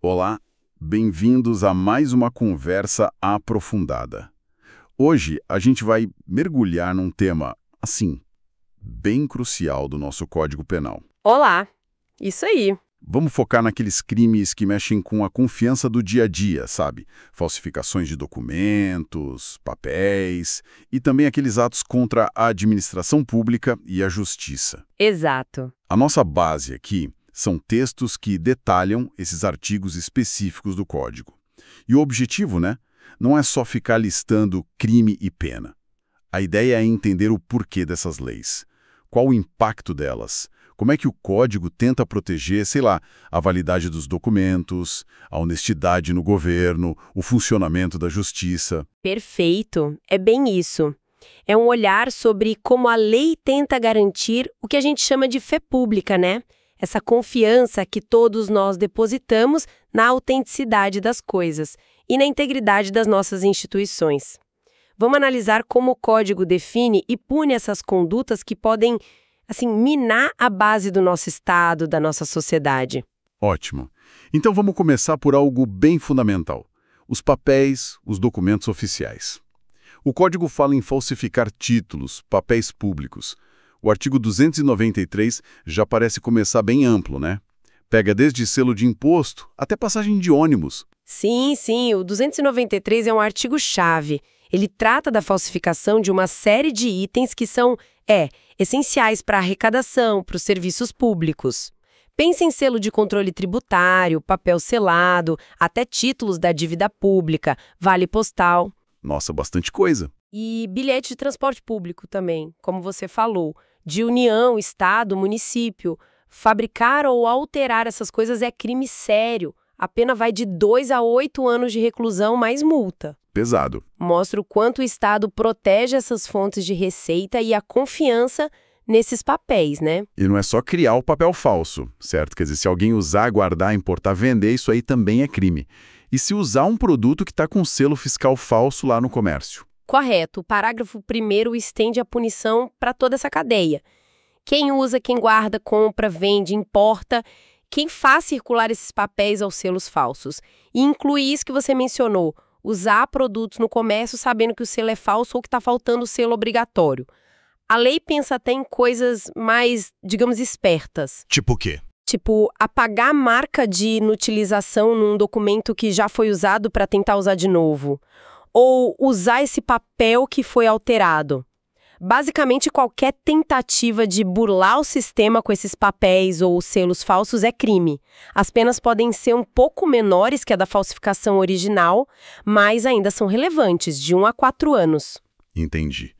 Olá, bem-vindos a mais uma conversa aprofundada. Hoje a gente vai mergulhar num tema, assim, bem crucial do nosso Código Penal. Olá, isso aí. Vamos focar naqueles crimes que mexem com a confiança do dia a dia, sabe? Falsificações de documentos, papéis e também aqueles atos contra a administração pública e a justiça. Exato. A nossa base aqui são textos que detalham esses artigos específicos do Código. E o objetivo, não é só ficar listando crime e pena. A ideia é entender o porquê dessas leis, qual o impacto delas, como é que o Código tenta proteger, a validade dos documentos, a honestidade no governo, o funcionamento da justiça. Perfeito. É bem isso. É um olhar sobre como a lei tenta garantir o que a gente chama de fé pública, Essa confiança que todos nós depositamos na autenticidade das coisas e na integridade das nossas instituições. Vamos analisar como o Código define e pune essas condutas que podem, minar a base do nosso Estado, da nossa sociedade. Ótimo. Então vamos começar por algo bem fundamental: os papéis, os documentos oficiais. O Código fala em falsificar títulos, papéis públicos. O artigo 293 já parece começar bem amplo, Pega desde selo de imposto até passagem de ônibus. Sim, o 293 é um artigo-chave. Ele trata da falsificação de uma série de itens que são, essenciais para a arrecadação, para os serviços públicos. Pense em selo de controle tributário, papel selado, até títulos da dívida pública, vale postal. Nossa, bastante coisa. E bilhete de transporte público também, como você falou, de União, Estado, município. Fabricar ou alterar essas coisas é crime sério. A pena vai de 2 a 8 anos de reclusão mais multa. Pesado. Mostra o quanto o Estado protege essas fontes de receita e a confiança nesses papéis, E não é só criar o papel falso, certo? Quer dizer, se alguém usar, guardar, importar, vender, isso aí também é crime. E se usar um produto que está com selo fiscal falso lá no comércio? Correto. O parágrafo 1º estende a punição para toda essa cadeia. Quem usa, quem guarda, compra, vende, importa, quem faz circular esses papéis aos selos falsos. E inclui isso que você mencionou, usar produtos no comércio sabendo que o selo é falso ou que está faltando o selo obrigatório. A lei pensa até em coisas mais, digamos, espertas. Tipo o quê? Tipo, apagar a marca de inutilização num documento que já foi usado para tentar usar de novo. Ou usar esse papel que foi alterado. Basicamente, qualquer tentativa de burlar o sistema com esses papéis ou selos falsos é crime. As penas podem ser um pouco menores que a da falsificação original, mas ainda são relevantes, de 1 a 4 anos. Entendi.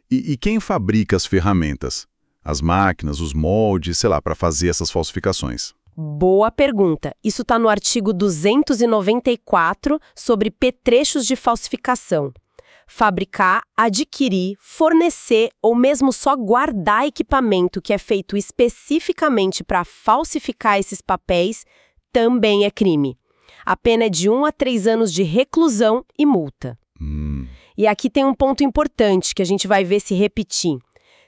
E quem fabrica as ferramentas? As máquinas, os moldes, para fazer essas falsificações? Boa pergunta. Isso está no artigo 294 sobre petrechos de falsificação. Fabricar, adquirir, fornecer ou mesmo só guardar equipamento que é feito especificamente para falsificar esses papéis também é crime. A pena é de 1 a 3 anos de reclusão e multa. E aqui tem um ponto importante que a gente vai ver se repetir.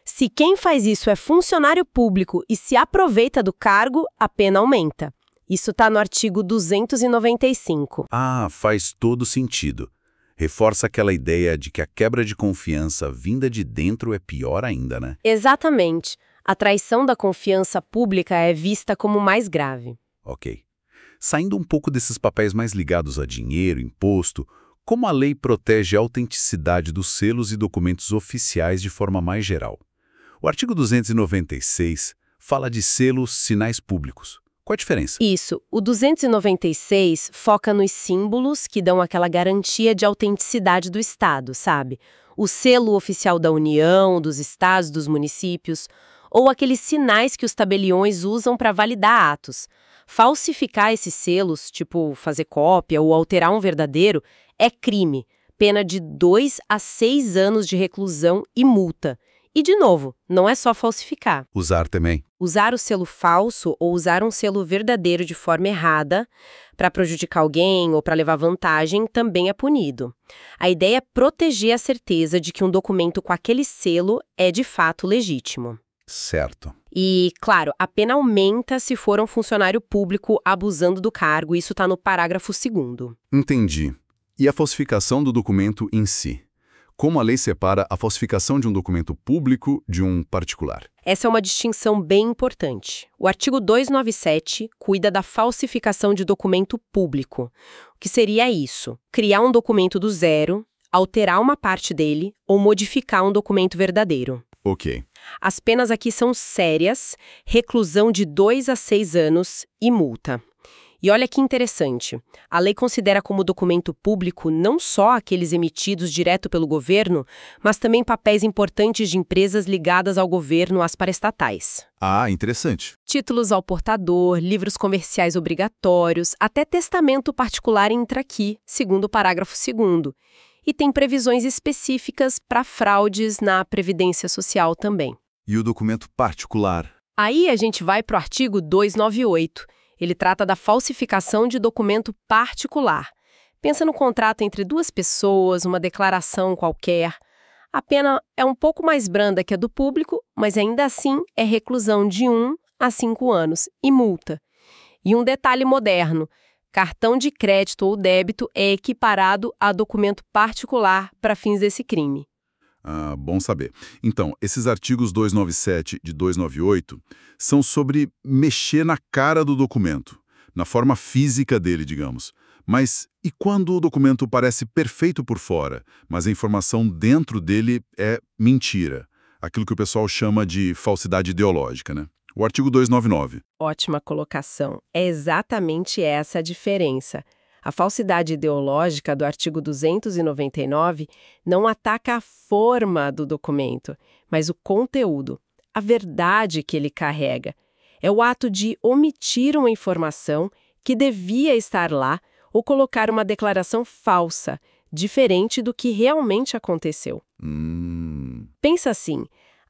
Se quem faz isso é funcionário público e se aproveita do cargo, a pena aumenta. Isso está no artigo 295. Ah, faz todo sentido. Reforça aquela ideia de que a quebra de confiança vinda de dentro é pior ainda, Exatamente. A traição da confiança pública é vista como mais grave. Ok. Saindo um pouco desses papéis mais ligados a dinheiro, imposto, como a lei protege a autenticidade dos selos e documentos oficiais de forma mais geral? O artigo 296 fala de selos, sinais públicos. Qual a diferença? Isso. O 296 foca nos símbolos que dão aquela garantia de autenticidade do Estado, sabe? O selo oficial da União, dos estados, dos municípios, ou aqueles sinais que os tabeliões usam para validar atos. Falsificar esses selos, tipo fazer cópia ou alterar um verdadeiro, é crime. Pena de 2 a 6 anos de reclusão e multa. E, de novo, não é só falsificar. Usar também. Usar o selo falso ou usar um selo verdadeiro de forma errada para prejudicar alguém ou para levar vantagem também é punido. A ideia é proteger a certeza de que um documento com aquele selo é de fato legítimo. Certo. E, claro, a pena aumenta se for um funcionário público abusando do cargo, isso está no parágrafo 2º. Entendi. E a falsificação do documento em si? Como a lei separa a falsificação de um documento público de um particular? Essa é uma distinção bem importante. O artigo 297 cuida da falsificação de documento público. O que seria isso? Criar um documento do zero, alterar uma parte dele ou modificar um documento verdadeiro. Ok. As penas aqui são sérias, reclusão de 2 a 6 anos e multa. E olha que interessante, a lei considera como documento público não só aqueles emitidos direto pelo governo, mas também papéis importantes de empresas ligadas ao governo, às paraestatais. Ah, interessante. Títulos ao portador, livros comerciais obrigatórios, até testamento particular entra aqui, segundo o parágrafo 2º. E tem previsões específicas para fraudes na Previdência Social também. E o documento particular? Aí a gente vai para o artigo 298. Ele trata da falsificação de documento particular. Pensa no contrato entre duas pessoas, uma declaração qualquer. A pena é um pouco mais branda que a do público, mas ainda assim é reclusão de 1 a 5 anos e multa. E um detalhe moderno: cartão de crédito ou débito é equiparado a documento particular para fins desse crime. Ah, bom saber. Então, esses artigos 297 de 298 são sobre mexer na cara do documento, na forma física dele, digamos. Mas e quando o documento parece perfeito por fora, mas a informação dentro dele é mentira? Aquilo que o pessoal chama de falsidade ideológica, né? O artigo 299. Ótima colocação. É exatamente essa a diferença. A falsidade ideológica do artigo 299 não ataca a forma do documento, mas o conteúdo, a verdade que ele carrega. É o ato de omitir uma informação que devia estar lá ou colocar uma declaração falsa, diferente do que realmente aconteceu. Pensa assim,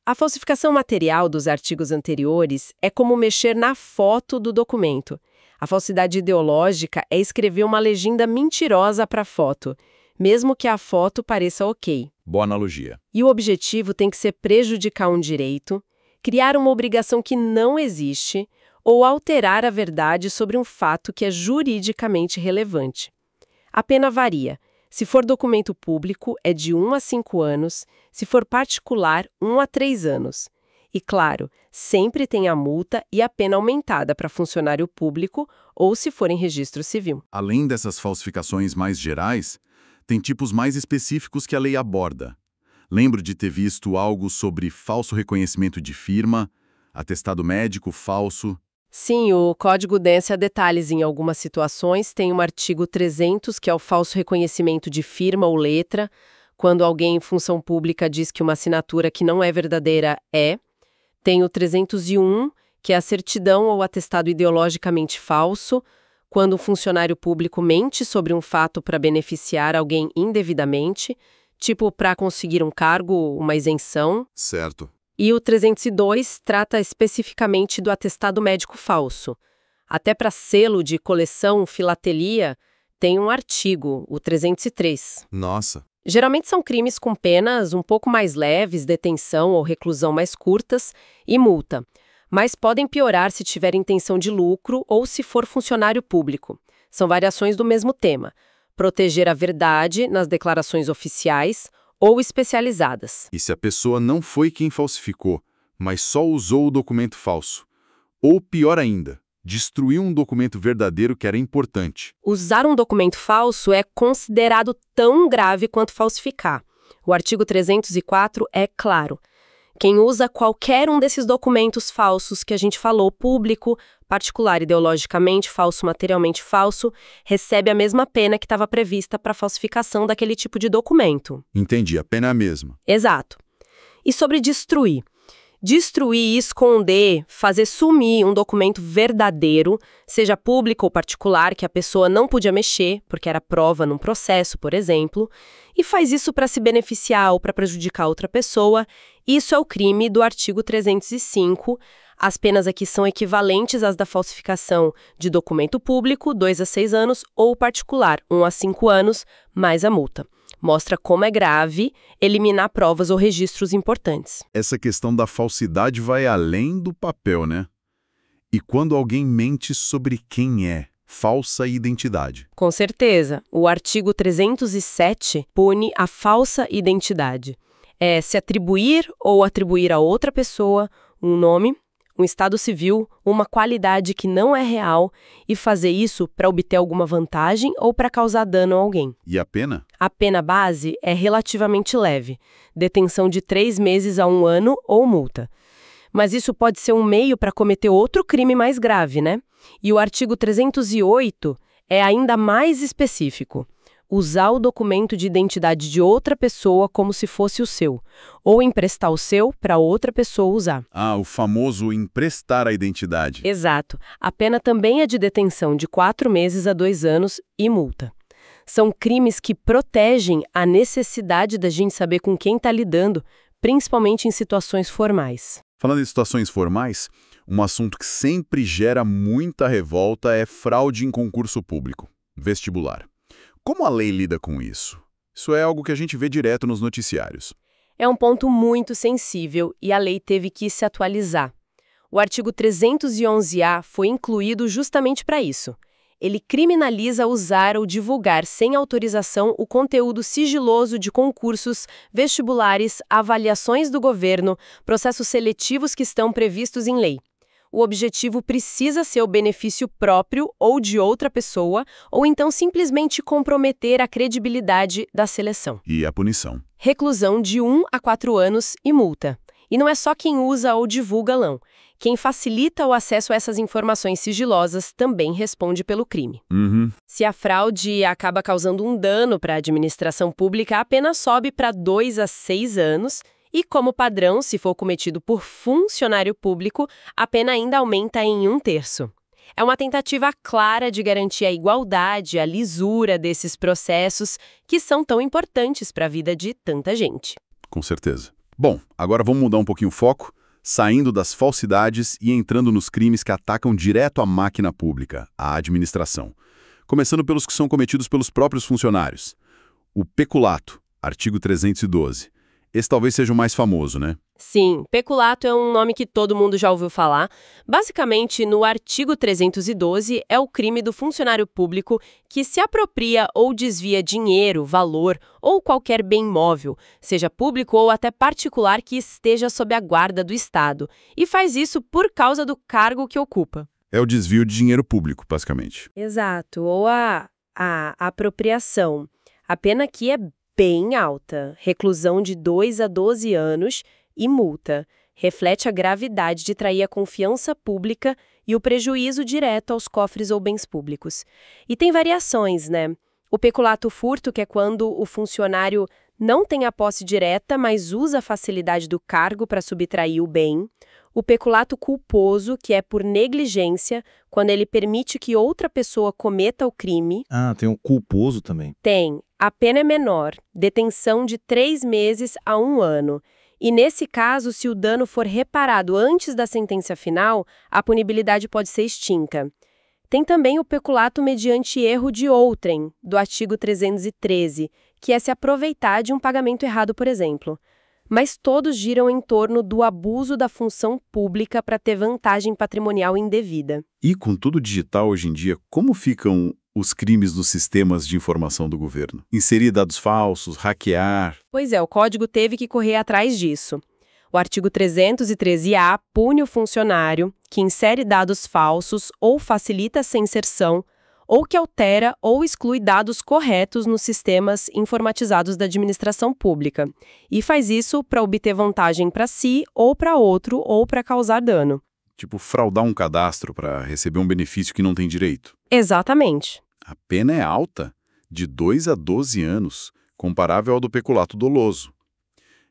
a falsificação material dos artigos anteriores é como mexer na foto do documento. A falsidade ideológica é escrever uma legenda mentirosa para a foto, mesmo que a foto pareça ok. Boa analogia. E o objetivo tem que ser prejudicar um direito, criar uma obrigação que não existe ou alterar a verdade sobre um fato que é juridicamente relevante. A pena varia. Se for documento público, é de 1 a 5 anos, se for particular, 1 a 3 anos. E, claro, sempre tem a multa e a pena aumentada para funcionário público ou se for em registro civil. Além dessas falsificações mais gerais, tem tipos mais específicos que a lei aborda. Lembro de ter visto algo sobre falso reconhecimento de firma, atestado médico falso. Sim, o Código densa detalhes em algumas situações. Tem um artigo 300, que é o falso reconhecimento de firma ou letra, quando alguém em função pública diz que uma assinatura que não é verdadeira é. Tem o 301, que é a certidão ou atestado ideologicamente falso, quando um funcionário público mente sobre um fato para beneficiar alguém indevidamente, tipo para conseguir um cargo, uma isenção. Certo. E o 302 trata especificamente do atestado médico falso. Até para selo de coleção, filatelia, tem um artigo, o 303. Nossa. Geralmente são crimes com penas um pouco mais leves, detenção ou reclusão mais curtas e multa. Mas podem piorar se tiver intenção de lucro ou se for funcionário público. São variações do mesmo tema: proteger a verdade nas declarações oficiais ou especializadas. E se a pessoa não foi quem falsificou, mas só usou o documento falso? Ou pior ainda, destruiu um documento verdadeiro que era importante. Usar um documento falso é considerado tão grave quanto falsificar. O artigo 304 é claro. Quem usa qualquer um desses documentos falsos que a gente falou, público, particular, ideologicamente falso, materialmente falso, recebe a mesma pena que estava prevista para a falsificação daquele tipo de documento. Entendi, a pena é a mesma. Exato. E sobre destruir? Destruir, esconder, fazer sumir um documento verdadeiro, seja público ou particular, que a pessoa não podia mexer, porque era prova num processo, por exemplo, e faz isso para se beneficiar ou para prejudicar outra pessoa, isso é o crime do artigo 305. As penas aqui são equivalentes às da falsificação de documento público, 2 a 6 anos, ou particular, 1 a 5 anos, mais a multa. Mostra como é grave eliminar provas ou registros importantes. Essa questão da falsidade vai além do papel, né? E quando alguém mente sobre quem é? Falsa identidade. Com certeza, o artigo 307 pune a falsa identidade. É se atribuir ou atribuir a outra pessoa um nome, um estado civil, uma qualidade que não é real e fazer isso para obter alguma vantagem ou para causar dano a alguém. E a pena? A pena base é relativamente leve, detenção de 3 meses a 1 ano ou multa. Mas isso pode ser um meio para cometer outro crime mais grave, né? E o artigo 308 é ainda mais específico. Usar o documento de identidade de outra pessoa como se fosse o seu, ou emprestar o seu para outra pessoa usar. Ah, o famoso emprestar a identidade. Exato. A pena também é de detenção de 4 meses a 2 anos e multa. São crimes que protegem a necessidade da gente saber com quem está lidando, principalmente em situações formais. Falando em situações formais, um assunto que sempre gera muita revolta é fraude em concurso público, vestibular. Como a lei lida com isso? Isso é algo que a gente vê direto nos noticiários. É um ponto muito sensível e a lei teve que se atualizar. O artigo 311-A foi incluído justamente para isso. Ele criminaliza usar ou divulgar sem autorização o conteúdo sigiloso de concursos, vestibulares, avaliações do governo, processos seletivos que estão previstos em lei. O objetivo precisa ser o benefício próprio ou de outra pessoa, ou então simplesmente comprometer a credibilidade da seleção. E a punição? Reclusão de 1 a 4 anos e multa. E não é só quem usa ou divulga, não. Quem facilita o acesso a essas informações sigilosas também responde pelo crime. Se a fraude acaba causando um dano para a administração pública, a pena sobe para 2 a 6 anos. E, como padrão, se for cometido por funcionário público, a pena ainda aumenta em 1/3. É uma tentativa clara de garantir a igualdade, a lisura desses processos que são tão importantes para a vida de tanta gente. Com certeza. Bom, agora vamos mudar um pouquinho o foco, saindo das falsidades e entrando nos crimes que atacam direto a máquina pública, a administração. Começando pelos que são cometidos pelos próprios funcionários. O peculato, artigo 312. Esse talvez seja o mais famoso, né? Sim, peculato é um nome que todo mundo já ouviu falar. Basicamente, no artigo 312, é o crime do funcionário público que se apropria ou desvia dinheiro, valor ou qualquer bem móvel, seja público ou até particular que esteja sob a guarda do Estado, e faz isso por causa do cargo que ocupa. É o desvio de dinheiro público, basicamente. Exato, ou a apropriação. A pena aqui é bem alta, reclusão de 2 a 12 anos e multa. Reflete a gravidade de trair a confiança pública e o prejuízo direto aos cofres ou bens públicos. E tem variações, né? O peculato furto, que é quando o funcionário não tem a posse direta, mas usa a facilidade do cargo para subtrair o bem. O peculato culposo, que é por negligência, quando ele permite que outra pessoa cometa o crime. Ah, tem o culposo também. Tem. A pena é menor, detenção de 3 meses a 1 ano. E nesse caso, se o dano for reparado antes da sentença final, a punibilidade pode ser extinta. Tem também o peculato mediante erro de outrem, do artigo 313, que é se aproveitar de um pagamento errado, por exemplo. Mas todos giram em torno do abuso da função pública para ter vantagem patrimonial indevida. E com tudo digital hoje em dia, como ficam os crimes nos sistemas de informação do governo? Inserir dados falsos, hackear... Pois é, o código teve que correr atrás disso. O artigo 313-A pune o funcionário que insere dados falsos ou facilita essa inserção, ou que altera ou exclui dados corretos nos sistemas informatizados da administração pública, e faz isso para obter vantagem para si ou para outro ou para causar dano. Tipo, fraudar um cadastro para receber um benefício que não tem direito. Exatamente. A pena é alta, de 2 a 12 anos, comparável ao do peculato doloso.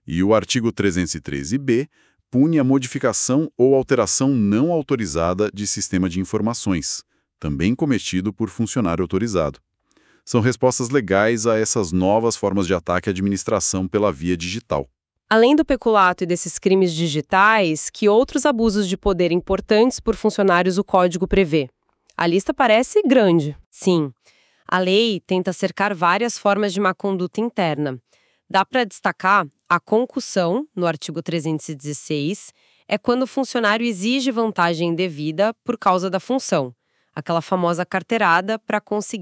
E o artigo 313-B pune a modificação ou alteração não autorizada de sistema de informações, também cometido por funcionário autorizado. São respostas legais a essas novas formas de ataque à administração pela via digital. Além do peculato e desses crimes digitais, que outros abusos de poder importantes por funcionários o Código prevê? A lista parece grande. Sim. A lei tenta cercar várias formas de má conduta interna. Dá para destacar a concussão, no artigo 316, é quando o funcionário exige vantagem indevida por causa da função, aquela famosa carteirada para conseguir